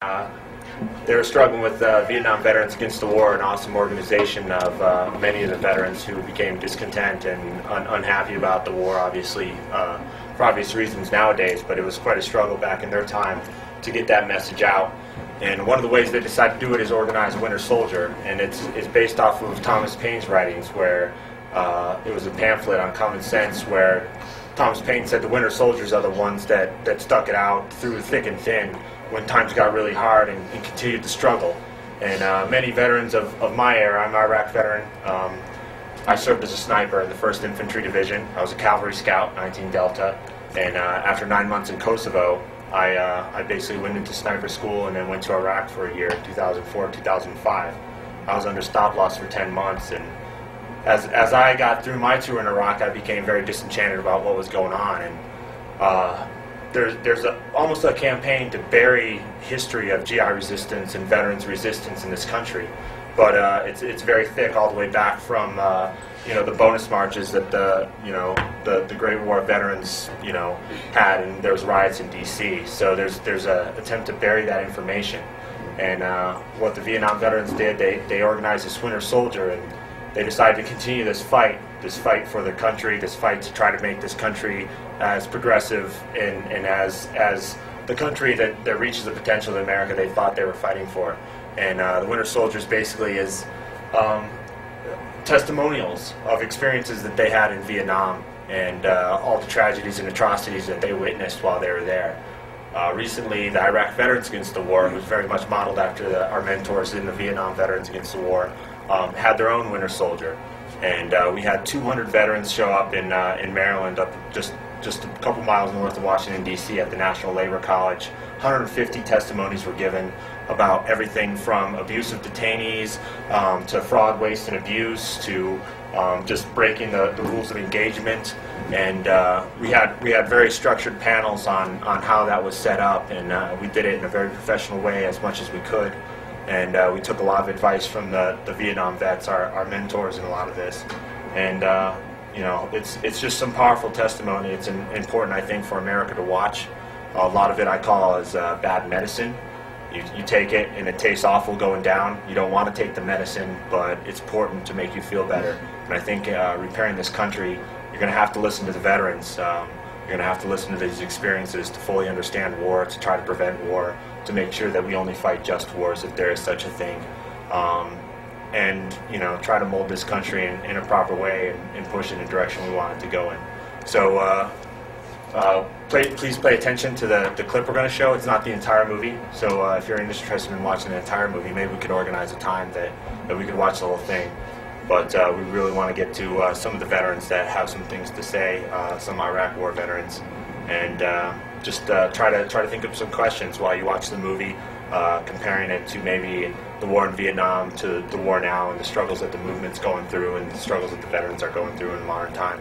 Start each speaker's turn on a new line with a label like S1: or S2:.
S1: Uh, they were struggling with Vietnam Veterans Against the War, an awesome organization of many of the veterans who became discontent and unhappy about the war, obviously, for obvious reasons nowadays, but it was quite a struggle back in their time to get that message out. And one of the ways they decided to do it is organize Winter Soldier, and it's based off of Thomas Paine's writings, where it was a pamphlet on common sense where Thomas Paine said the Winter Soldiers are the ones that stuck it out through thick and thin when times got really hard and continued to struggle. And many veterans of my era, I'm an Iraq veteran. I served as a sniper in the 1st Infantry Division. I was a cavalry scout, 19 Delta. And after 9 months in Kosovo, I basically went into sniper school and then went to Iraq for a year, 2004, 2005. I was under stop loss for 10 months. And as I got through my tour in Iraq, I became very disenchanted about what was going on. And there's almost a campaign to bury history of GI resistance and veterans resistance in this country, but it's very thick all the way back from the bonus marches that the Great War veterans had, and there was riots in D.C. So there's an attempt to bury that information. And what the Vietnam veterans did, they organized this Winter Soldier, and they decided to continue this fight for the country, this fight to try to make this country as progressive and as the country that reaches the potential of America they thought they were fighting for. And the Winter Soldiers basically is testimonials of experiences that they had in Vietnam and all the tragedies and atrocities that they witnessed while they were there. Recently, the Iraq Veterans Against the War, who's very much modeled after our mentors in the Vietnam Veterans Against the War, had their own Winter Soldier. And we had 200 veterans show up in Maryland, up just a couple miles north of Washington, D.C. at the National Labor College. 150 testimonies were given about everything from abuse of detainees to fraud, waste, and abuse to just breaking the rules of engagement. And we had very structured panels on how that was set up, and we did it in a very professional way as much as we could. And we took a lot of advice from the Vietnam vets, our mentors in a lot of this. And it's just some powerful testimony. It's important, I think, for America to watch. A lot of it I call as bad medicine. You take it and it tastes awful going down. You don't want to take the medicine, but it's important to make you feel better. And I think repairing this country, you're going to have to listen to the veterans. You're going to have to listen to these experiences to fully understand war, to try to prevent war, to make sure that we only fight just wars if there is such a thing. And try to mold this country in a proper way and push it in the direction we want it to go in. So please pay attention to the clip we're going to show. It's not the entire movie, so if you're interested in watching the entire movie, maybe we could organize a time that we could watch the whole thing. But we really want to get to some of the veterans that have some things to say, some Iraq War veterans, and just try to think of some questions while you watch the movie, comparing it to maybe the war in Vietnam to the war now and the struggles that the movement's going through and the struggles that the veterans are going through in modern time.